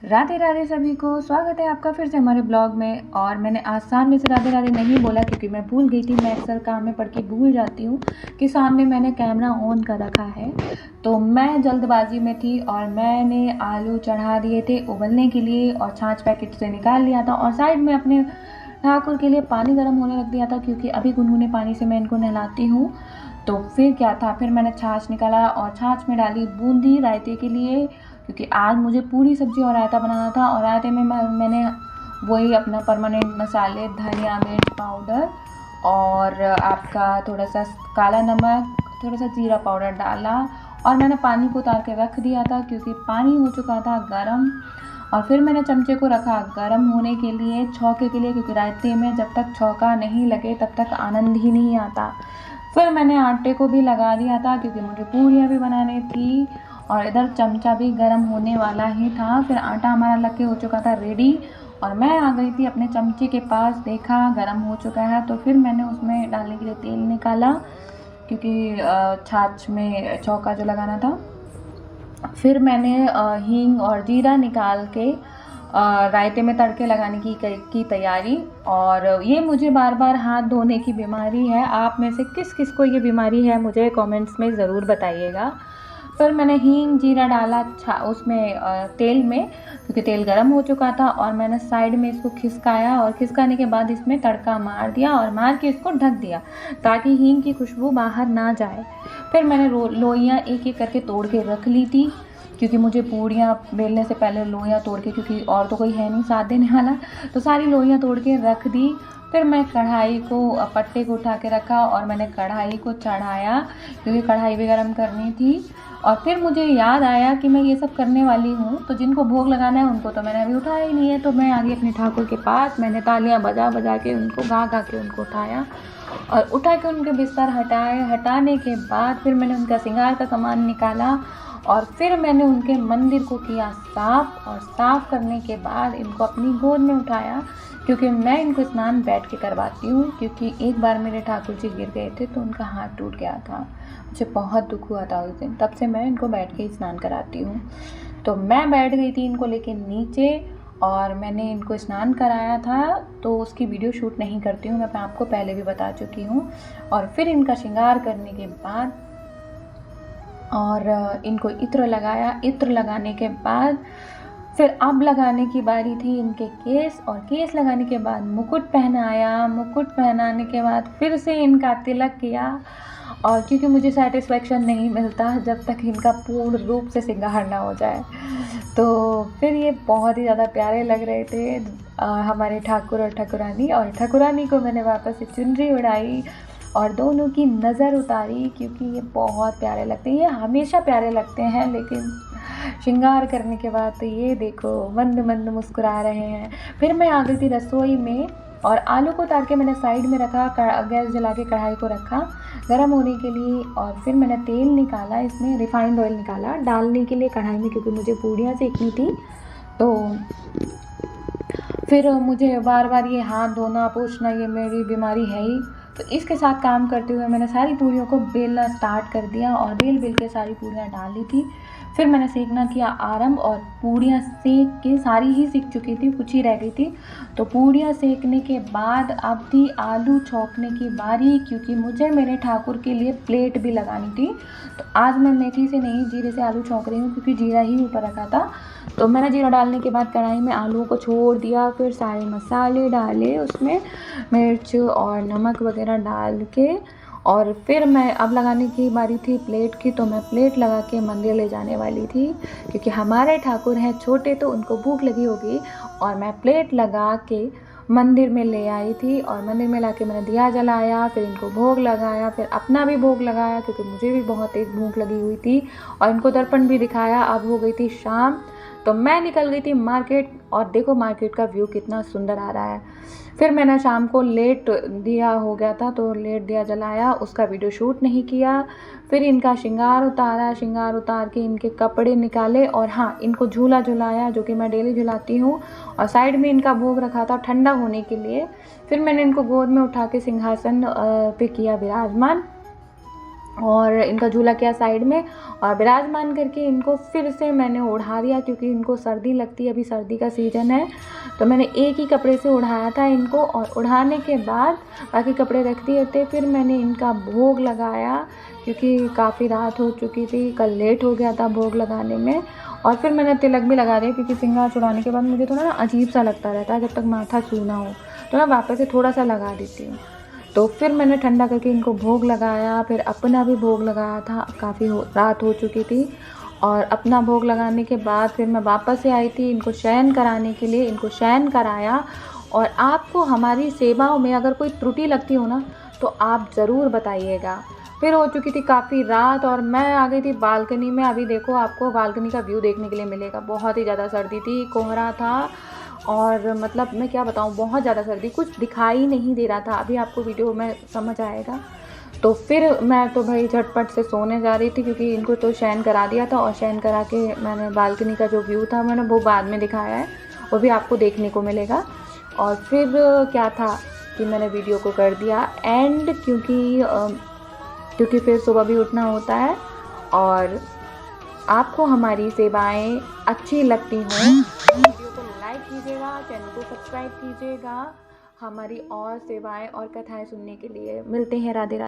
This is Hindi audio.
राधे राधे सभी को, स्वागत है आपका फिर से हमारे ब्लॉग में। और मैंने आज सामने से राधे राधे नहीं बोला क्योंकि मैं भूल गई थी। मैं अक्सर काम में पढ़ के भूल जाती हूँ कि सामने मैंने कैमरा ऑन कर रखा है। तो मैं जल्दबाजी में थी और मैंने आलू चढ़ा दिए थे उबलने के लिए और छाछ पैकेट से निकाल लिया था और साइड में अपने ठाकुर के लिए पानी गर्म होने रख दिया था क्योंकि अभी गुनगुने पानी से मैं इनको नहलाती हूँ। तो फिर क्या था, फिर मैंने छाछ निकाला और छाछ में डाली बूंदी रायते के लिए, क्योंकि आज मुझे पूरी सब्ज़ी और रायता बनाना था। और रायते में मैंने वही अपना परमानेंट मसाले, धनिया मिर्च पाउडर और आपका थोड़ा सा काला नमक, थोड़ा सा जीरा पाउडर डाला और मैंने पानी को उतार के रख दिया था क्योंकि पानी हो चुका था गरम। और फिर मैंने चमचे को रखा गरम होने के लिए, छौके के लिए, क्योंकि रायते में जब तक छौका नहीं लगे तब तक आनंद ही नहीं आता। फिर मैंने आटे को भी लगा दिया था क्योंकि मुझे पूरियाँ भी बनानी थी और इधर चमचा भी गरम होने वाला ही था। फिर आटा हमारा लग के हो चुका था रेडी और मैं आ गई थी अपने चमचे के पास, देखा गरम हो चुका है तो फिर मैंने उसमें डालने के लिए तेल निकाला क्योंकि छाछ में छौंका जो लगाना था। फिर मैंने हींग और जीरा निकाल के रायते में तड़के लगाने की तैयारी। और ये मुझे बार बार हाथ धोने की बीमारी है। आप में से किस किस को ये बीमारी है मुझे कमेंट्स में ज़रूर बताइएगा। फिर मैंने हींग जीरा डाला उसमें तेल में, क्योंकि तेल गरम हो चुका था और मैंने साइड में इसको खिसकाया और खिसकाने के बाद इसमें तड़का मार दिया और मार के इसको ढक दिया ताकि हींग की खुशबू बाहर ना जाए। फिर मैंने लोइयाँ एक एक करके तोड़ के रख ली थी क्योंकि मुझे पूड़ियाँ बेलने से पहले लोइयाँ तोड़ के, क्योंकि और तो कोई है नहीं साथ देने वाला, तो सारी लोइयाँ तोड़ के रख दी। फिर मैं कढ़ाई को, पट्टे को उठा के रखा और मैंने कढ़ाई को चढ़ाया क्योंकि कढ़ाई भी गर्म करनी थी। और फिर मुझे याद आया कि मैं ये सब करने वाली हूँ तो जिनको भोग लगाना है उनको तो मैंने अभी उठाया ही नहीं है। तो मैं आ गई अपने ठाकुर के पास, मैंने तालियां बजा बजा के उनको गा गा के उनको उठाया और उठा के उनके बिस्तर हटाने के बाद फिर मैंने उनका श्रृंगार का सामान निकाला और फिर मैंने उनके मंदिर को किया साफ़। और साफ़ करने के बाद इनको अपनी गोद में उठाया क्योंकि मैं इनको स्नान बैठ के करवाती हूँ, क्योंकि एक बार मेरे ठाकुर जी गिर गए थे तो उनका हाथ टूट गया था। मुझे बहुत दुख हुआ था उस दिन, तब से मैं इनको बैठ के ही स्नान कराती हूँ। तो मैं बैठ गई थी इनको लेके नीचे और मैंने इनको स्नान कराया था, तो उसकी वीडियो शूट नहीं करती हूँ, मैं आपको पहले भी बता चुकी हूँ। और फिर इनका श्रृंगार करने के बाद और इनको इत्र लगाया। इत्र लगाने के बाद फिर अब लगाने की बारी थी इनके केस, और केस लगाने के बाद मुकुट पहनाया। मुकुट पहनाने के बाद फिर से इनका तिलक किया। और क्योंकि मुझे सेटिस्फेक्शन नहीं मिलता जब तक इनका पूर्ण रूप से श्रृंगार ना हो जाए, तो फिर ये बहुत ही ज़्यादा प्यारे लग रहे थे हमारे ठाकुर और ठाकुरानी। और ठाकुरानी को मैंने वापस से चुनरी उड़ाई और दोनों की नज़र उतारी क्योंकि ये बहुत प्यारे लगते हैं। ये हमेशा प्यारे लगते हैं लेकिन श्रृंगार करने के बाद तो ये देखो मंद मंद मुस्कुरा रहे हैं। फिर मैं आ गई थी रसोई में और आलू को उतार के मैंने साइड में रखा, गैस जला के कढ़ाई को रखा गर्म होने के लिए। और फिर मैंने तेल निकाला, इसमें रिफाइंड ऑयल निकाला डालने के लिए कढ़ाई में, क्योंकि मुझे पूड़ियाँ सेकनी थी। तो फिर मुझे बार बार ये हाथ धोना पोंछना ये मेरी बीमारी है ही, तो इसके साथ काम करते हुए मैंने सारी पूड़ियों को बेलना स्टार्ट कर दिया और बेल के सारी पूड़ियाँ डाल दी थी। फिर मैंने सेकना किया आरंभ और पूड़ियाँ सेक के सारी ही सीख चुकी थी, कुछ ही रह गई थी। तो पूड़ियाँ सेकने के बाद अब थी आलू छौंकने की बारी, क्योंकि मुझे मेरे ठाकुर के लिए प्लेट भी लगानी थी। तो आज मैं मेथी से नहीं जीरे से आलू छौंक रही हूँ क्योंकि जीरा ही ऊपर रखा था। तो मैंने जीरा डालने के बाद कढ़ाई में आलू को छोड़ दिया, फिर सारे मसाले डाले उसमें, मिर्च और नमक वगैरह डाल के। और फिर मैं अब लगाने की बारी थी प्लेट की, तो मैं प्लेट लगा के मंदिर ले जाने वाली थी क्योंकि हमारे ठाकुर हैं छोटे तो उनको भूख लगी होगी। और मैं प्लेट लगा के मंदिर में ले आई थी और मंदिर में लाके मैंने दिया जलाया, फिर इनको भोग लगाया, फिर अपना भी भोग लगाया क्योंकि मुझे भी बहुत तेज़ भूख लगी हुई थी। और इनको दर्पण भी दिखाया। अब हो गई थी शाम, तो मैं निकल गई थी मार्केट और देखो मार्केट का व्यू कितना सुंदर आ रहा है। फिर मैंने शाम को लेट दिया हो गया था तो लेट दिया जलाया, उसका वीडियो शूट नहीं किया। फिर इनका श्रृंगार उतारा, श्रृंगार उतार के इनके कपड़े निकाले और हाँ इनको झूला झुलाया जो कि मैं डेली झुलाती हूँ। और साइड में इनका भोग रखा था ठंडा होने के लिए। फिर मैंने इनको गोद में उठा के सिंहासन पे किया विराजमान। और इनका झूला किया साइड में और विराजमान करके इनको फिर से मैंने ओढ़ा दिया, क्योंकि इनको सर्दी लगती है, अभी सर्दी का सीज़न है। तो मैंने एक ही कपड़े से ओढ़ाया था इनको, और ओढ़ाने के बाद बाकी कपड़े रख दिए थे। फिर मैंने इनका भोग लगाया, क्योंकि काफ़ी रात हो चुकी थी, कल लेट हो गया था भोग लगाने में। और फिर मैंने तिलक भी लगा दिया, क्योंकि श्रृंगार छुड़ाने के बाद मुझे थोड़ा ना अजीब सा लगता रहता है जब तक माथा छूना हो, तो मैं वापस से थोड़ा सा लगा देती हूँ। तो फिर मैंने ठंडा करके इनको भोग लगाया, फिर अपना भी भोग लगाया था, काफ़ी रात हो चुकी थी। और अपना भोग लगाने के बाद फिर मैं वापस से आई थी इनको शयन कराने के लिए, इनको शयन कराया। और आपको हमारी सेवाओं में अगर कोई त्रुटि लगती हो ना, तो आप ज़रूर बताइएगा। फिर हो चुकी थी काफ़ी रात और मैं आ गई थी बालकनी में। अभी देखो, आपको बालकनी का व्यू देखने के लिए मिलेगा। बहुत ही ज़्यादा सर्दी थी, कोहरा था, और मतलब मैं क्या बताऊँ, बहुत ज़्यादा सर्दी, कुछ दिखाई नहीं दे रहा था। अभी आपको वीडियो में समझ आएगा। तो फिर मैं तो भाई झटपट से सोने जा रही थी, क्योंकि इनको तो शयन करा दिया था। और शयन करा के मैंने बालकनी का जो व्यू था मैंने वो बाद में दिखाया है, वो भी आपको देखने को मिलेगा। और फिर क्या था कि मैंने वीडियो को कर दिया एंड, क्योंकि फिर सुबह भी उठना होता है। और आपको हमारी सेवाएं अच्छी लगती हों, वीडियो को लाइक कीजिएगा, चैनल को सब्सक्राइब कीजिएगा। हमारी और सेवाएं और कथाएं सुनने के लिए मिलते हैं। राधे राधे।